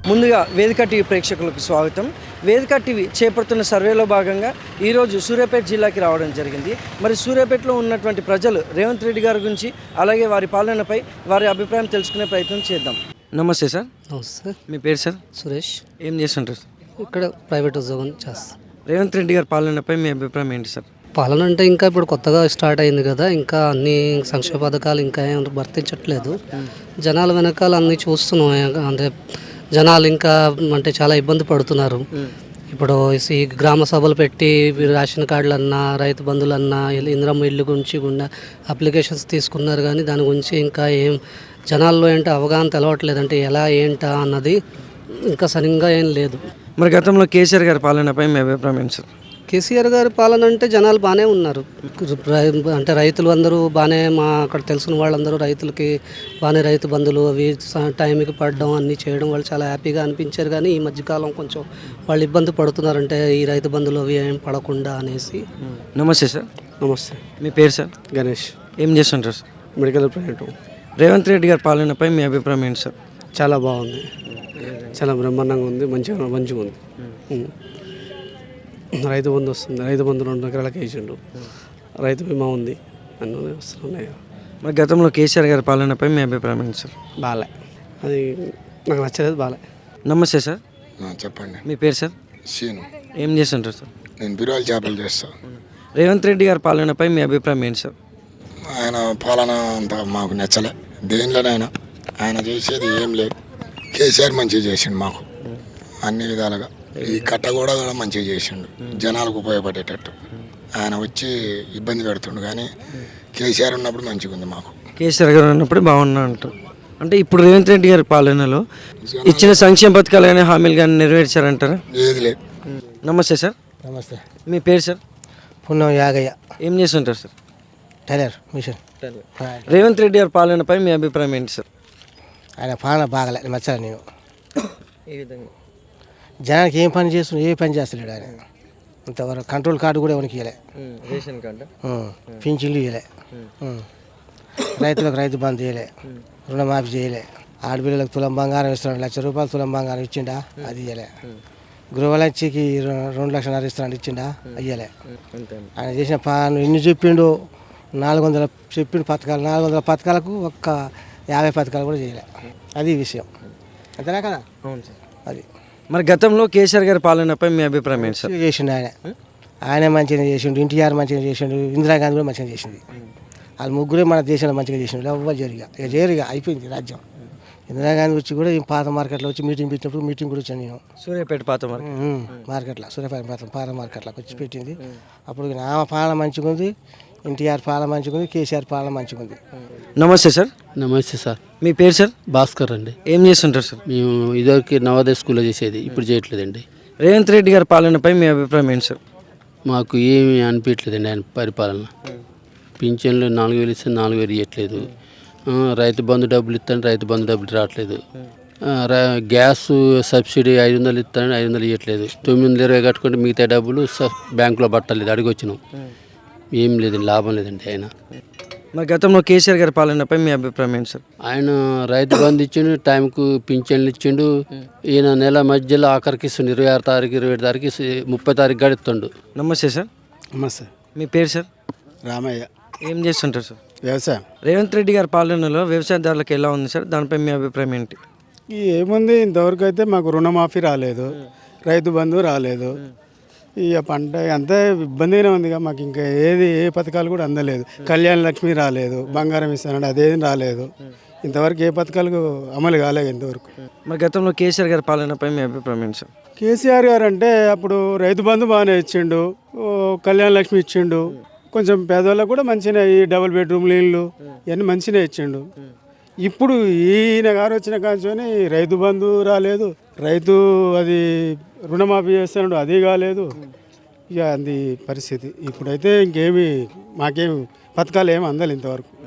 ముందుగా వేదిక టీవీ ప్రేక్షకులకు స్వాగతం. వేదిక టీవీ చేపడుతున్న సర్వేలో భాగంగా ఈరోజు సూర్యాపేట జిల్లాకి రావడం జరిగింది. మరి సూర్యాపేటలో ఉన్నటువంటి ప్రజలు రేవంత్ రెడ్డి గారి గురించి అలాగే వారి పాలనపై వారి అభిప్రాయం తెలుసుకునే ప్రయత్నం చేద్దాం. నమస్తే సార్. నమస్తే. మీ పేరు సార్? సురేష్. ఏం చేస్తుంటారు సార్? ఇక్కడ ప్రైవేట్ ఉద్యోగం చేస్తాను. రేవంత్ రెడ్డి గారి పాలనపై మీ అభిప్రాయం ఏంటి సార్? పాలన అంటే ఇంకా ఇప్పుడు కొత్తగా స్టార్ట్ అయింది కదా, ఇంకా అన్ని సంక్షేమ పథకాలు ఇంకా ఏం వర్తించట్లేదు. జనాల వెనకాల అన్నీ చూస్తున్నాం. అంటే జనాలు ఇంకా అంటే చాలా ఇబ్బంది పడుతున్నారు. ఇప్పుడు ఈ గ్రామ సభలు పెట్టి రేషన్ కార్డులు అన్నా, రైతు బంధువులు అన్నా, ఇందిరమ్మ ఇల్లు గురించి కూడా అప్లికేషన్స్ తీసుకున్నారు. కానీ దాని గురించి ఇంకా ఏం జనాల్లో ఏంటో అవగాహన తెలవట్లేదు. అంటే ఎలా ఏంటా అన్నది ఇంకా సరిగ్గా ఏం లేదు. మరి గతంలో కేసీఆర్ గారి పాలనపై మీ అభిప్రాయం ఏంటి సార్? కేసీఆర్ గారి పాలన అంటే జనాలు బాగానే ఉన్నారు. అంటే రైతులు అందరూ బాగానే, మా అక్కడ తెలిసిన వాళ్ళందరూ రైతులకి బాగానే రైతు బంధువులు అవి టైంకి పడడం అన్నీ చేయడం వాళ్ళు చాలా హ్యాపీగా అనిపించారు. కానీ ఈ మధ్యకాలం కొంచెం వాళ్ళు ఇబ్బంది పడుతున్నారంటే ఈ రైతు బంధువులు అవి ఏం పడకుండా అనేసి. నమస్తే సార్. నమస్తే. మీ పేరు సార్? గణేష్. ఏం చేస్తుంటారు sir? Medical private. Revanth Reddy గారి పాలనపై మీ అభిప్రాయం ఏంటి సార్? చాలా బాగుంది, చాలా బ్రహ్మాండంగా ఉంది, మంచిగా ఉంది. రైతు బంధు వస్తుంది, రైతు బంధు 2 ఎకరాలకు వేసిండు, రైతు బీమా ఉంది, అన్నీ వస్తున్నాయి. మరి గతంలో కేసీఆర్ గారి పాలనపై మీ అభిప్రాయం ఏంటి సార్? బాలే, అది నాకు నచ్చలేదు, బాలే. నమస్తే సార్. చెప్పండి. మీ పేరు సార్? సీను. ఏం చేస్తుంటారు సార్? నేను బిర్యానీ చేపలు చేస్తాను. రేవంత్ రెడ్డి గారి పాలనపై మీ అభిప్రాయం ఏంటి సార్? ఆయన పాలన అంత మాకు నచ్చలే. దేనిలోనైనా ఆయన చేసేది ఏం లేదు. కేసీఆర్ మంచిగా చేసిండు మాకు అన్ని విధాలుగా. ఈ కట్ట కూడా మంచిగా చేసిండు, జనాలకు ఉపయోగపడేటట్టు. ఆయన వచ్చి ఇబ్బంది పెడుతుండు, కానీ కేసీఆర్ ఉన్నప్పుడు మంచిగా ఉంది మాకు. కేసీఆర్ గారు ఉన్నప్పుడు బాగున్నా అంటారు. అంటే ఇప్పుడు రేవంత్ రెడ్డి గారి పాలనలో ఇచ్చిన సంక్షేమ పథకాలు కానీ హామీలు కానీ నెరవేర్చారంటారా? ఏది లేదు. నమస్తే సార్. నమస్తే. మీ పేరు సార్? పుణ్యం యాగయ్య. ఏం చేస్తుంటారు sir? Tailor machine. Revanth Reddy గారి పాలనపై మీ అభిప్రాయం ఏంటి సార్? ఆయన పాలన బాగలే, నచ్చలే. నేను ఏ విధంగా? జనానికి ఏం పని చేస్తున్నాడు, ఏ పని చేస్తలేడు ఆయన. ఇంతవరకు కంట్రోల్ కార్డు కూడా ఎవరికి ఇవ్వలే, రేషన్ కార్డు, పింఛన్లు ఇవ్వలే, రైతులకు రైతు బంధు చేయలే, రుణమాఫీ చేయలే, ఆడపిల్లలకు తులం బంగారం ఇస్తున్నాడు, 1,00,000 రూపాయలు తులం బంగారం ఇచ్చిండా, అది ఇవ్వలే. గృహలక్ష్మికి 2 లక్షలు ఇస్తున్నాడు, ఇచ్చిండా, అయ్యలే. ఆయన చేసిన ఎన్ని చెప్పిండు, 400 చెప్పిండు పథకాలు, 400 పథకాలకు ఒక్క 50 పథకాలు కూడా చేయలే. అది విషయం, అంతేనా కదా? అవును సార్. అది మరి గతంలో కేసీఆర్ గారి పాలనపై మీ అభిప్రాయం ఏంటి సార్? చేసిండు ఆయన మంచిగా చేసిండు, ఎన్టీఆర్ మంచిగా చేసిండు, ఇందిరాగాంధీ కూడా మంచిగా చేసింది. వాళ్ళు ముగ్గురే మన దేశంలో మంచిగా చేసిండు. ఎవ్వరు జరిగా అయిపోయింది రాజ్యం. ఇందిరాగాంధీ వచ్చి కూడా ఈ పాత మార్కెట్లో వచ్చి మీటింగ్ పెట్టినప్పుడు మీటింగ్ కూడా వచ్చాను నేను. సూర్యాపేట పాత మార్కెట్లో, సూర్యాపేట పాత మార్కెట్లోకి వచ్చి పెట్టింది. అప్పుడు ఆమె పాలన మంచిగా ఉంది, ఎన్టీఆర్ పాలన మంచిగా ఉంది, కేసీఆర్ పాలన మంచిగా ఉంది. నమస్తే సార్. నమస్తే సార్. మీ పేరు సార్? భాస్కర్ అండి. ఏం చేస్తుంటారు సార్? మేము ఇదివరకు నవోదయ స్కూల్లో చేసేది, ఇప్పుడు చేయట్లేదండి. రేవంత్ రెడ్డి గారి పాలనపై మీ అభిప్రాయం ఏంటి సార్? మాకు ఏమీ అనిపించలేదండి ఆయన పరిపాలన. పింఛన్లు 4,000 ఇస్తే 4,000 ఇవ్వట్లేదు. రైతు బంధు డబ్బులు ఇస్తాను, రైతు బంధు డబ్బులు రావట్లేదు. గ్యాస్ సబ్సిడీ 500 ఇస్తాను, 500 ఇవ్వట్లేదు. 920 కట్టుకుంటే మిగతా డబ్బులు బ్యాంకులో పట్టలేదు, అడిగి వచ్చినాం. ఏం లేదండి, లాభం లేదండి ఆయన. మరి గతంలో కేసీఆర్ గారి పాలనపై మీ అభిప్రాయం ఏంటి సార్? ఆయన రైతు బంధు ఇచ్చిండు, టైంకు పింఛన్లు ఇచ్చిండు. ఈయన నెల మధ్యలో ఆఖరికి ఇస్తుండు, 26 తారీఖు 27 తారీఖు 30 తారీఖు గడుపుతుండు. నమస్తే సార్. నమస్తే. మీ పేరు సార్? రామయ్య. ఏం చేస్తుంటారు సార్? వ్యవసాయం. రేవంత్ రెడ్డి గారి పాలనలో వ్యవసాయదారులకు ఎలా ఉంది సార్? దానిపై మీ అభిప్రాయం ఏంటి? ఏముంది, ఇంతవరకు అయితే మాకు రుణమాఫీ రాలేదు, రైతు బంధు రాలేదు. ఇక పంట అంతా ఇబ్బందిగానే ఉంది. మాకు ఇంకా ఏ పథకాలు కూడా అందలేదు. కళ్యాణ లక్ష్మి రాలేదు, బంగారం ఇస్తానంటే అదేది రాలేదు. ఇంతవరకు ఏ పథకాలు అమలు కాలేదు ఇంతవరకు. మరి గతంలో కేసీఆర్ గారి పాలనపై మీ అభిప్రాయం ఏంటి సార్? కేసీఆర్ గారు అంటే అప్పుడు రైతు బంధు బాగానే ఇచ్చిండు, కళ్యాణ లక్ష్మి ఇచ్చిండు, కొంచెం పేదవాళ్ళకు కూడా మంచిగా ఈ డబుల్ బెడ్రూమ్లు ఇళ్ళు ఇవన్నీ మంచిగా ఇచ్చిండు. ఇప్పుడు ఈయన గారు వచ్చిన కాంచోని రైతు బంధు రాలేదు, రైతు అది రుణమాఫీ చేస్తున్నాడు, అది కాలేదు. ఇక అది పరిస్థితి. ఇప్పుడైతే మాకేమి పథకాలు ఏమి అందలేదు ఇంతవరకు.